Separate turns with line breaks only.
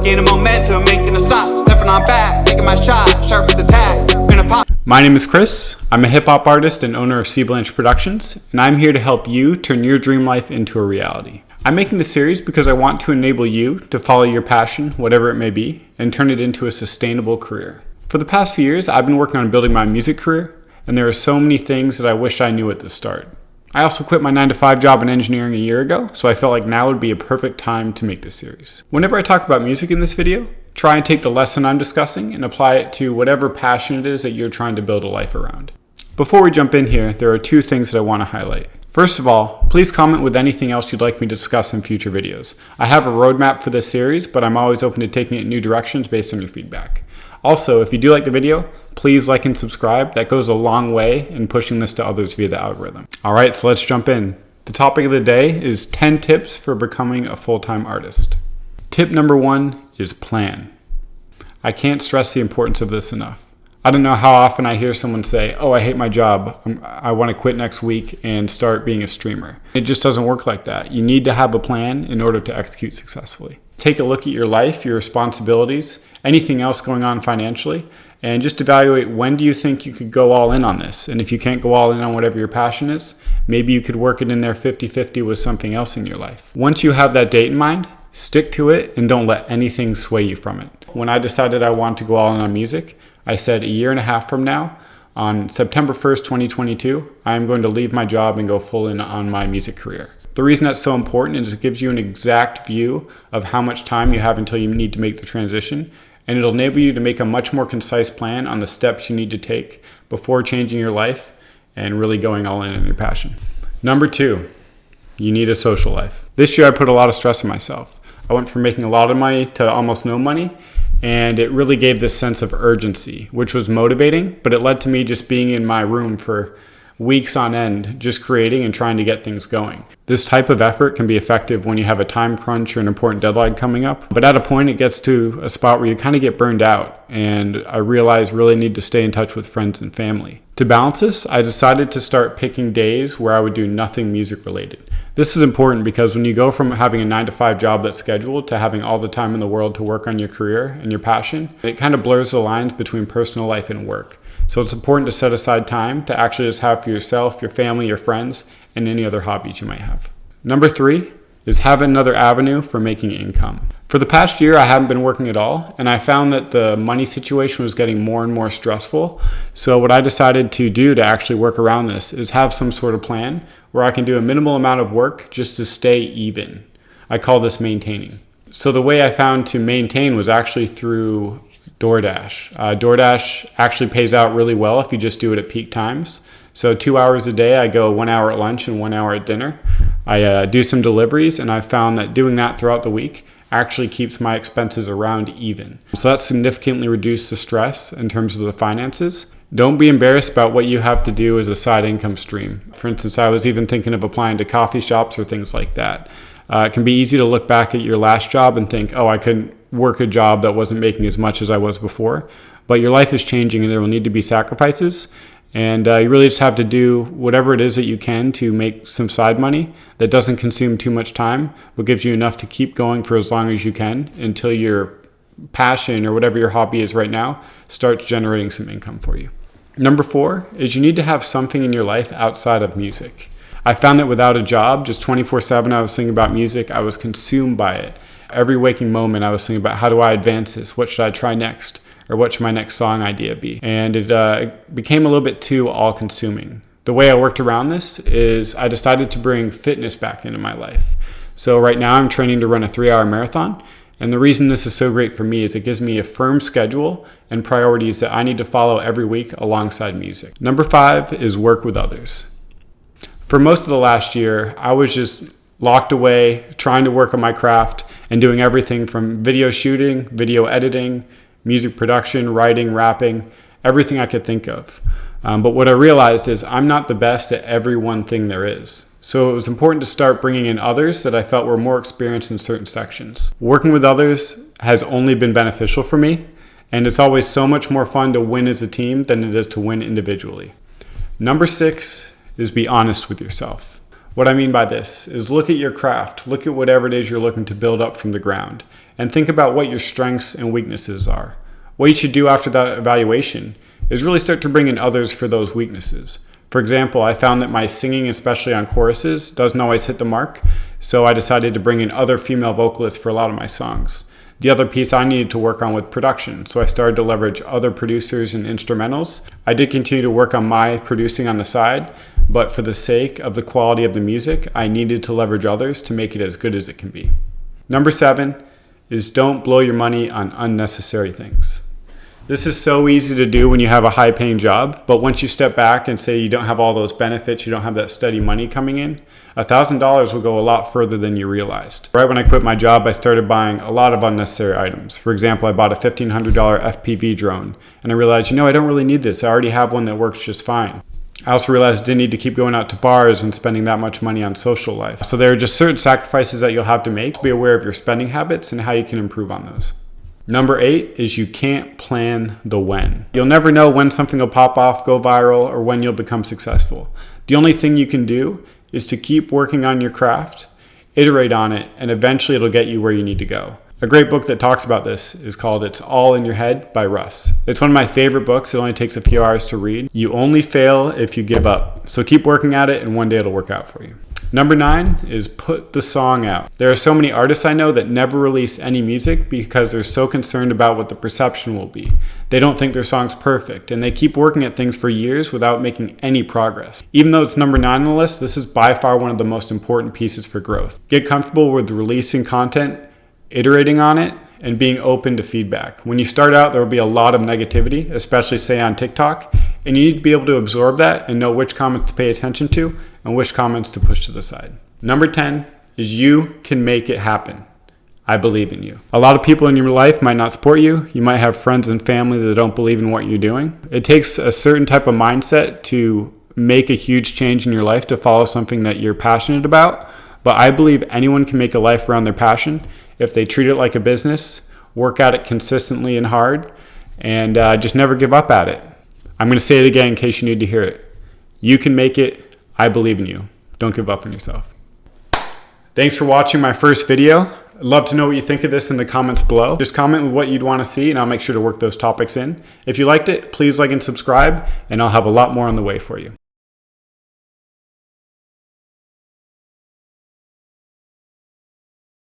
Gaining momentum, making a stop, stepping on back, taking my shot, sharp as the tack, gonna pop.
My name is Chris. I'm a hip-hop artist and owner of C-Blanch Productions, and I'm here to help you turn your dream life into a reality. I'm making this series because I want to enable you to follow your passion, whatever it may be, and turn it into a sustainable career. For the past few years, I've been working on building my music career, and there are so many things that I wish I knew at the start. I also quit my 9-to-5 job in engineering a year ago, so I felt like now would be a perfect time to make this series. Whenever I talk about music in this video, try and take the lesson I'm discussing and apply it to whatever passion it is that you're trying to build a life around. Before we jump in here, there are two things that I want to highlight. First of all, please comment with anything else you'd like me to discuss in future videos. I have a roadmap for this series, but I'm always open to taking it in new directions based on your feedback. Also, if you do like the video, please like and subscribe. That goes a long way in pushing this to others via the algorithm. All right, so let's jump in. The topic of the day is 10 tips for becoming a full-time artist. Tip number 1 is plan. I can't stress the importance of this enough. I don't know how often I hear someone say, oh, I hate my job. I want to quit next week and start being a streamer. It just doesn't work like that. You need to have a plan in order to execute successfully. Take a look at your life, your responsibilities, anything else going on financially, and just evaluate when do you think you could go all in on this. And if you can't go all in on whatever your passion is, maybe you could work it in there 50-50 with something else in your life. Once you have that date in mind, stick to it and don't let anything sway you from it. When I decided I wanted to go all in on music, I said a year and a half from now, on September 1st, 2022, I am going to leave my job and go full in on my music career. The reason that's so important is it gives you an exact view of how much time you have until you need to make the transition, and it'll enable you to make a much more concise plan on the steps you need to take before changing your life and really going all in on your passion. Number 2, you need a social life. This year I put a lot of stress on myself. I went from making a lot of money to almost no money, and it really gave this sense of urgency, which was motivating, but it led to me just being in my room for weeks on end, just creating and trying to get things going. This type of effort can be effective when you have a time crunch or an important deadline coming up, but at a point it gets to a spot where you kind of get burned out, and I realized really need to stay in touch with friends and family. To balance this, I decided to start picking days where I would do nothing music related. This is important because when you go from having a 9-to-5 job that's scheduled to having all the time in the world to work on your career and your passion, it kind of blurs the lines between personal life and work. So it's important to set aside time to actually just have for yourself, your family, your friends, and any other hobbies you might have. Number 3 is have another avenue for making income. For the past year, I haven't been working at all, and I found that the money situation was getting more and more stressful. So what I decided to do to actually work around this is have some sort of plan where I can do a minimal amount of work just to stay even. I call this maintaining. So the way I found to maintain was actually through DoorDash. DoorDash actually pays out really well if you just do it at peak times. So 2 hours a day, I go 1 hour at lunch and 1 hour at dinner. I do some deliveries, and I've found that doing that throughout the week actually keeps my expenses around even. So that significantly reduced the stress in terms of the finances. Don't be embarrassed about what you have to do as a side income stream. For instance, I was even thinking of applying to coffee shops or things like that. It can be easy to look back at your last job and think, oh, I couldn't work a job that wasn't making as much as I was before. But your life is changing and there will need to be sacrifices. And you really just have to do whatever it is that you can to make some side money that doesn't consume too much time, but gives you enough to keep going for as long as you can until your passion or whatever your hobby is right now starts generating some income for you. Number 4 is you need to have something in your life outside of music. I found that without a job, just 24/7, I was thinking about music. I was consumed by it. Every waking moment, I was thinking about how do I advance this? What should I try next? Or what should my next song idea be? And it became a little bit too all-consuming. The way I worked around this is I decided to bring fitness back into my life. So right now I'm training to run a 3-hour marathon. And the reason this is so great for me is it gives me a firm schedule and priorities that I need to follow every week alongside music. Number 5 is work with others. For most of the last year, I was just locked away, trying to work on my craft and doing everything from video shooting, video editing, music production, writing, rapping, everything I could think of. But what I realized is I'm not the best at every one thing there is. So it was important to start bringing in others that I felt were more experienced in certain sections. Working with others has only been beneficial for me, and it's always so much more fun to win as a team than it is to win individually. Number 6 is be honest with yourself. What I mean by this is look at your craft, look at whatever it is you're looking to build up from the ground, and think about what your strengths and weaknesses are. What you should do after that evaluation is really start to bring in others for those weaknesses. For example, I found that my singing, especially on choruses, doesn't always hit the mark, so I decided to bring in other female vocalists for a lot of my songs. The other piece I needed to work on with production, so I started to leverage other producers and instrumentals. I did continue to work on my producing on the side, but for the sake of the quality of the music, I needed to leverage others to make it as good as it can be. Number 7 is don't blow your money on unnecessary things. This is so easy to do when you have a high-paying job, but once you step back and say you don't have all those benefits, you don't have that steady money coming in, $1,000 will go a lot further than you realized. Right when I quit my job, I started buying a lot of unnecessary items. For example, I bought a $1,500 FPV drone, and I realized, I don't really need this. I already have one that works just fine. I also realized I didn't need to keep going out to bars and spending that much money on social life. So there are just certain sacrifices that you'll have to make. Be aware of your spending habits and how you can improve on those. Number 8 is you can't plan the when. You'll never know when something will pop off, go viral, or when you'll become successful. The only thing you can do is to keep working on your craft, iterate on it, and eventually it'll get you where you need to go. A great book that talks about this is called It's All in Your Head by Russ. It's one of my favorite books. It only takes a few hours to read. You only fail if you give up. So keep working at it and one day it'll work out for you. Number 9 is put the song out. There are so many artists I know that never release any music because they're so concerned about what the perception will be. They don't think their song's perfect, and they keep working at things for years without making any progress. Even though it's number 9 on the list, this is by far one of the most important pieces for growth. Get comfortable with releasing content, iterating on it, and being open to feedback. When you start out, there will be a lot of negativity, especially say on TikTok, and you need to be able to absorb that and know which comments to pay attention to and which comments to push to the side. Number 10 is you can make it happen. I believe in you. A lot of people in your life might not support you. You might have friends and family that don't believe in what you're doing. It takes a certain type of mindset to make a huge change in your life, to follow something that you're passionate about. But I believe anyone can make a life around their passion if they treat it like a business, work at it consistently and hard, and just never give up at it. I'm going to say it again in case you need to hear it. You can make it. I believe in you. Don't give up on yourself. Thanks for watching my first video. I'd love to know what you think of this in the comments below. Just comment with what you'd want to see and I'll make sure to work those topics in. If you liked it, please like and subscribe, and I'll have a lot more on the way for you.